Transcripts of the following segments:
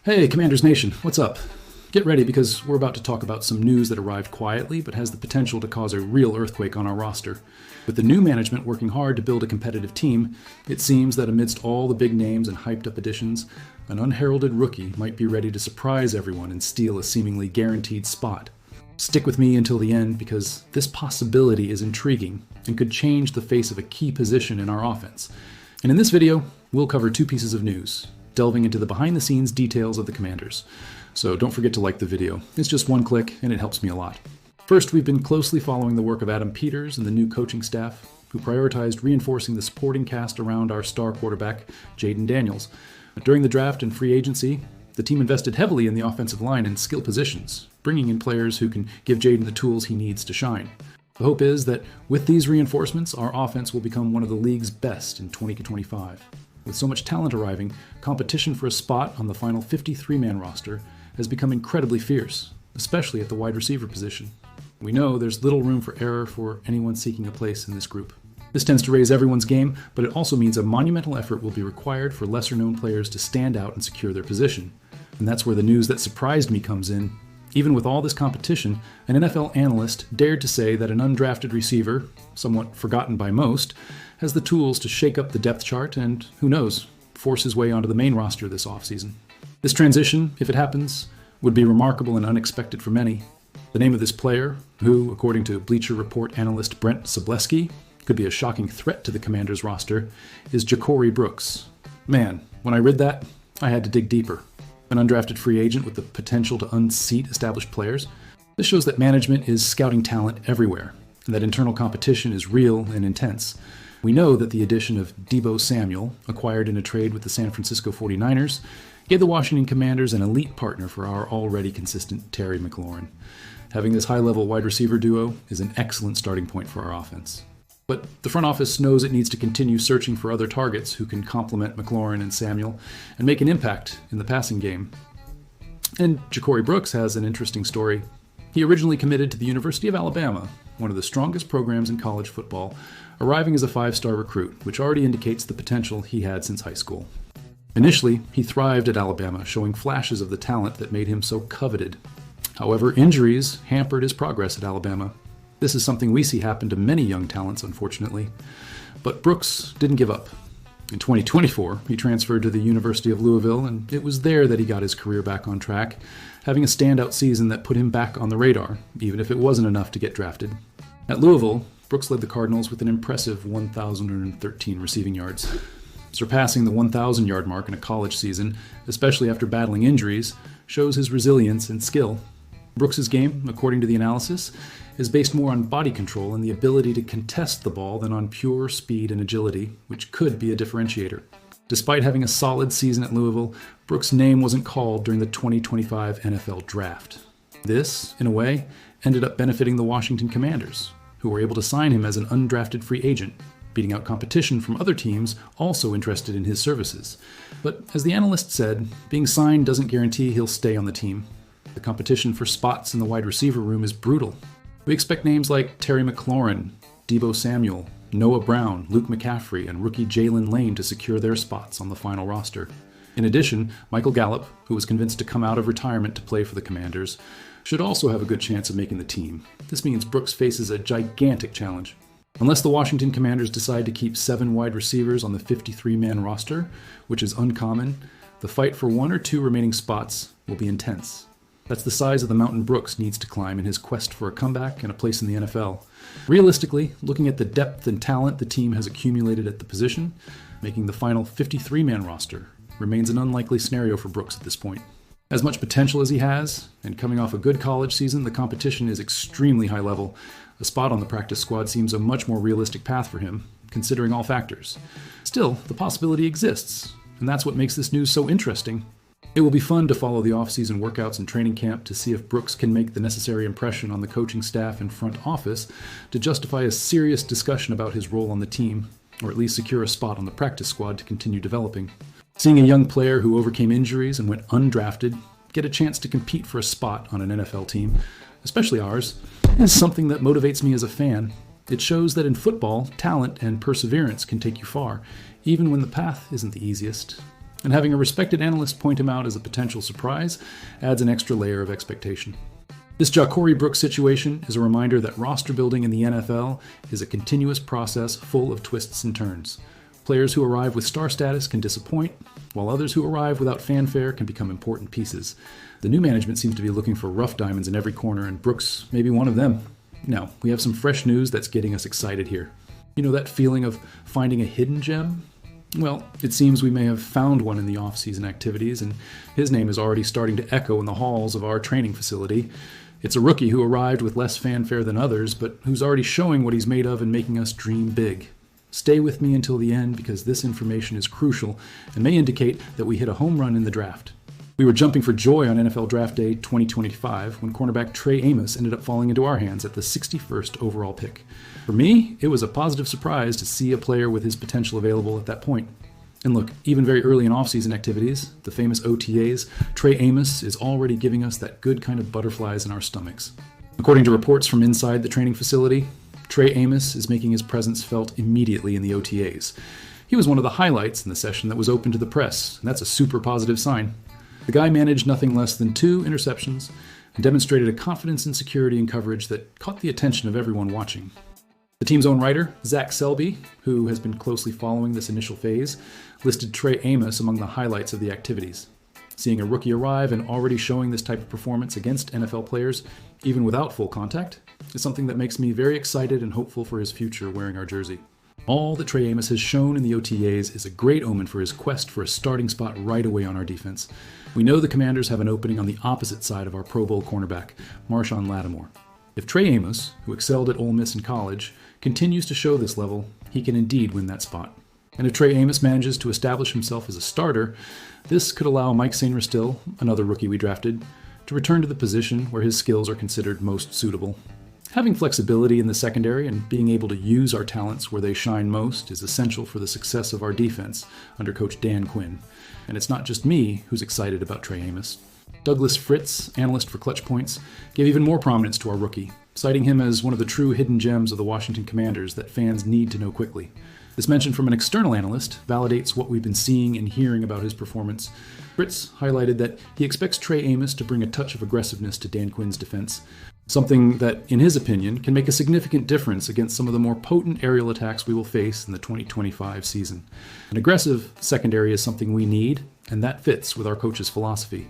Hey, Commanders Nation, what's up? Get ready because we're about to talk about some news that arrived quietly but has the potential to cause a real earthquake on our roster. With the new management working hard to build a competitive team, it seems that amidst all the big names and hyped-up additions, an unheralded rookie might be ready to surprise everyone and steal a seemingly guaranteed spot. Stick with me until the end because this possibility is intriguing and could change the face of a key position in our offense. And in this video, we'll cover two pieces of news, delving into the behind-the-scenes details of the Commanders. So don't forget to like the video. It's just one click and it helps me a lot. First, we've been closely following the work of Adam Peters and the new coaching staff, who prioritized reinforcing the supporting cast around our star quarterback, Jayden Daniels. During the draft and free agency, the team invested heavily in the offensive line and skill positions, bringing in players who can give Jayden the tools he needs to shine. The hope is that with these reinforcements, our offense will become one of the league's best in 2025. With so much talent arriving, competition for a spot on the final 53-man roster has become incredibly fierce, especially at the wide receiver position. We know there's little room for error for anyone seeking a place in this group. This tends to raise everyone's game, but it also means a monumental effort will be required for lesser-known players to stand out and secure their position. And that's where the news that surprised me comes in. Even with all this competition, an NFL analyst dared to say that an undrafted receiver, somewhat forgotten by most, has the tools to shake up the depth chart and, who knows, force his way onto the main roster this offseason. This transition, if it happens, would be remarkable and unexpected for many. The name of this player, who, according to Bleacher Report analyst Brent Sobleski, could be a shocking threat to the Commanders roster, is Ja'Cory Brooks. Man, when I read that, I had to dig deeper. An undrafted free agent with the potential to unseat established players. This shows that management is scouting talent everywhere, and that internal competition is real and intense. We know that the addition of Deebo Samuel, acquired in a trade with the San Francisco 49ers, gave the Washington Commanders an elite partner for our already consistent Terry McLaurin. Having this high-level wide receiver duo is an excellent starting point for our offense. But the front office knows it needs to continue searching for other targets who can complement McLaurin and Samuel and make an impact in the passing game. And Ja'Cory Brooks has an interesting story. He originally committed to the University of Alabama, one of the strongest programs in college football, arriving as a 5-star recruit, which already indicates the potential he had since high school. Initially, he thrived at Alabama, showing flashes of the talent that made him so coveted. However, injuries hampered his progress at Alabama. This is something we see happen to many young talents, unfortunately. But Brooks didn't give up. In 2024, he transferred to the University of Louisville, and it was there that he got his career back on track, having a standout season that put him back on the radar, even if it wasn't enough to get drafted. At Louisville, Brooks led the Cardinals with an impressive 1,013 receiving yards. Surpassing the 1,000-yard mark in a college season, especially after battling injuries, shows his resilience and skill. Brooks's game, according to the analysis, is based more on body control and the ability to contest the ball than on pure speed and agility, which could be a differentiator. Despite having a solid season at Louisville, Brooks' name wasn't called during the 2025 NFL Draft. This, in a way, ended up benefiting the Washington Commanders, who were able to sign him as an undrafted free agent, beating out competition from other teams also interested in his services. But as the analyst said, being signed doesn't guarantee he'll stay on the team. The competition for spots in the wide receiver room is brutal. We expect names like Terry McLaurin, Deebo Samuel, Noah Brown, Luke McCaffrey, and rookie Jalen Lane to secure their spots on the final roster. In addition, Michael Gallup, who was convinced to come out of retirement to play for the Commanders, should also have a good chance of making the team. This means Brooks faces a gigantic challenge. Unless the Washington Commanders decide to keep 7 wide receivers on the 53-man roster, which is uncommon, the fight for 1 or 2 remaining spots will be intense. That's the size of the mountain Brooks needs to climb in his quest for a comeback and a place in the NFL. Realistically, looking at the depth and talent the team has accumulated at the position, making the final 53-man roster remains an unlikely scenario for Brooks at this point. As much potential as he has, and coming off a good college season, the competition is extremely high level. A spot on the practice squad seems a much more realistic path for him, considering all factors. Still, the possibility exists, and that's what makes this news so interesting. It will be fun to follow the off-season workouts and training camp to see if Brooks can make the necessary impression on the coaching staff and front office to justify a serious discussion about his role on the team, or at least secure a spot on the practice squad to continue developing. Seeing a young player who overcame injuries and went undrafted get a chance to compete for a spot on an NFL team, especially ours, is something that motivates me as a fan. It shows that in football, talent and perseverance can take you far, even when the path isn't the easiest. And having a respected analyst point him out as a potential surprise adds an extra layer of expectation. This Ja'Cory Brooks situation is a reminder that roster building in the NFL is a continuous process full of twists and turns. Players who arrive with star status can disappoint, while others who arrive without fanfare can become important pieces. The new management seems to be looking for rough diamonds in every corner, and Brooks may be one of them. Now, we have some fresh news that's getting us excited here. You know that feeling of finding a hidden gem? Well, it seems we may have found one in the off-season activities, and his name is already starting to echo in the halls of our training facility. It's a rookie who arrived with less fanfare than others, but who's already showing what he's made of and making us dream big. Stay with me until the end because this information is crucial and may indicate that we hit a home run in the draft. We were jumping for joy on NFL Draft Day 2025 when cornerback Trey Amos ended up falling into our hands at the 61st overall pick. For me, it was a positive surprise to see a player with his potential available at that point. And look, even very early in off-season activities, the famous OTAs, Trey Amos is already giving us that good kind of butterflies in our stomachs. According to reports from inside the training facility, Trey Amos is making his presence felt immediately in the OTAs. He was one of the highlights in the session that was open to the press, and that's a super positive sign. The guy managed nothing less than 2 interceptions and demonstrated a confidence and security in coverage that caught the attention of everyone watching. The team's own writer, Zach Selby, who has been closely following this initial phase, listed Trey Amos among the highlights of the activities. Seeing a rookie arrive and already showing this type of performance against NFL players, even without full contact, is something that makes me very excited and hopeful for his future wearing our jersey. All that Trey Amos has shown in the OTAs is a great omen for his quest for a starting spot right away on our defense. We know the Commanders have an opening on the opposite side of our Pro Bowl cornerback, Marshawn Lattimore. If Trey Amos, who excelled at Ole Miss in college, continues to show this level, he can indeed win that spot. And if Trey Amos manages to establish himself as a starter, this could allow Mike Sainristil, another rookie we drafted, to return to the position where his skills are considered most suitable. Having flexibility in the secondary and being able to use our talents where they shine most is essential for the success of our defense under Coach Dan Quinn. And it's not just me who's excited about Trey Amos. Douglas Fritz, analyst for Clutch Points, gave even more prominence to our rookie, citing him as one of the true hidden gems of the Washington Commanders that fans need to know quickly. This mention from an external analyst validates what we've been seeing and hearing about his performance. Fritz highlighted that he expects Trey Amos to bring a touch of aggressiveness to Dan Quinn's defense, something that, in his opinion, can make a significant difference against some of the more potent aerial attacks we will face in the 2025 season. An aggressive secondary is something we need, and that fits with our coach's philosophy.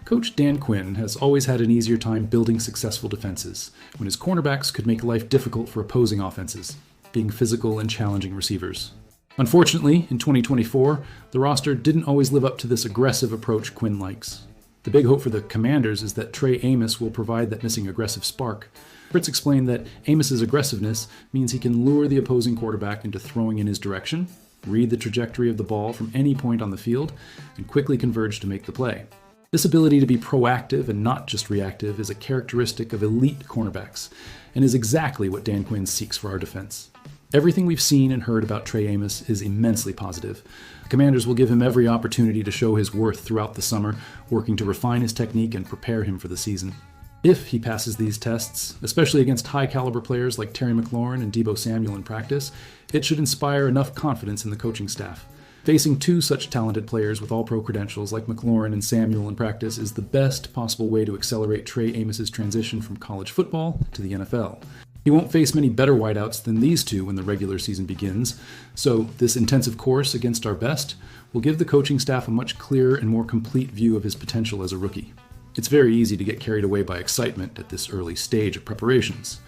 Coach Dan Quinn has always had an easier time building successful defenses, when his cornerbacks could make life difficult for opposing offenses, being physical and challenging receivers. Unfortunately, in 2024, the roster didn't always live up to this aggressive approach Quinn likes. The big hope for the Commanders is that Trey Amos will provide that missing aggressive spark. Fritz explained that Amos's aggressiveness means he can lure the opposing quarterback into throwing in his direction, read the trajectory of the ball from any point on the field, and quickly converge to make the play. This ability to be proactive and not just reactive is a characteristic of elite cornerbacks, and is exactly what Dan Quinn seeks for our defense. Everything we've seen and heard about Trey Amos is immensely positive. The Commanders will give him every opportunity to show his worth throughout the summer, working to refine his technique and prepare him for the season. If he passes these tests, especially against high-caliber players like Terry McLaurin and Deebo Samuel in practice, it should inspire enough confidence in the coaching staff. Facing 2 such talented players with all-pro credentials like McLaurin and Samuel in practice is the best possible way to accelerate Trey Amos's transition from college football to the NFL. He won't face many better wideouts than these 2 when the regular season begins, so this intensive course against our best will give the coaching staff a much clearer and more complete view of his potential as a rookie. It's very easy to get carried away by excitement at this early stage of preparations.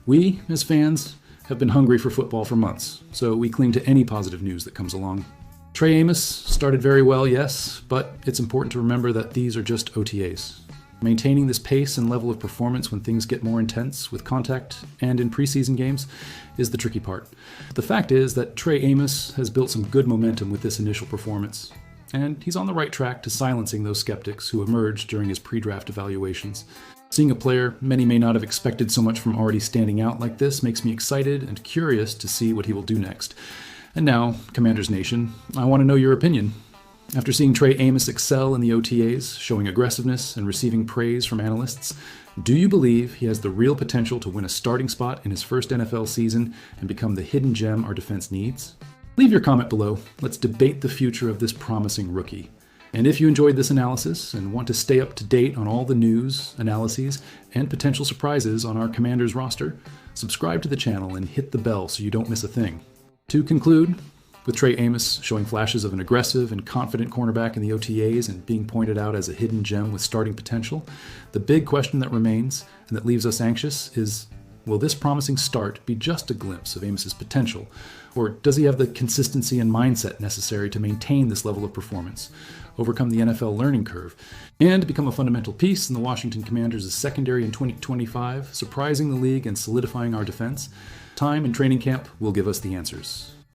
We, as fans, have been hungry for football for months, so we cling to any positive news that comes along. Trey Amos started very well, yes, but it's important to remember that these are just OTAs. Maintaining this pace and level of performance when things get more intense with contact and in preseason games is the tricky part. The fact is that Trey Amos has built some good momentum with this initial performance, and he's on the right track to silencing those skeptics who emerged during his pre-draft evaluations. Seeing a player many may not have expected so much from already standing out like this makes me excited and curious to see what he will do next. And now, Commanders Nation, I want to know your opinion. After seeing Trey Amos excel in the OTAs, showing aggressiveness and receiving praise from analysts, do you believe he has the real potential to win a starting spot in his first NFL season and become the hidden gem our defense needs? Leave your comment below. Let's debate the future of this promising rookie. And if you enjoyed this analysis and want to stay up to date on all the news, analyses, and potential surprises on our Commanders roster, subscribe to the channel and hit the bell so you don't miss a thing. To conclude, with Trey Amos showing flashes of an aggressive and confident cornerback in the OTAs and being pointed out as a hidden gem with starting potential, the big question that remains and that leaves us anxious is, will this promising start be just a glimpse of Amos's potential, or does he have the consistency and mindset necessary to maintain this level of performance, overcome the NFL learning curve, and become a fundamental piece in the Washington Commanders' secondary in 2025, surprising the league and solidifying our defense? Time and training camp will give us the answers.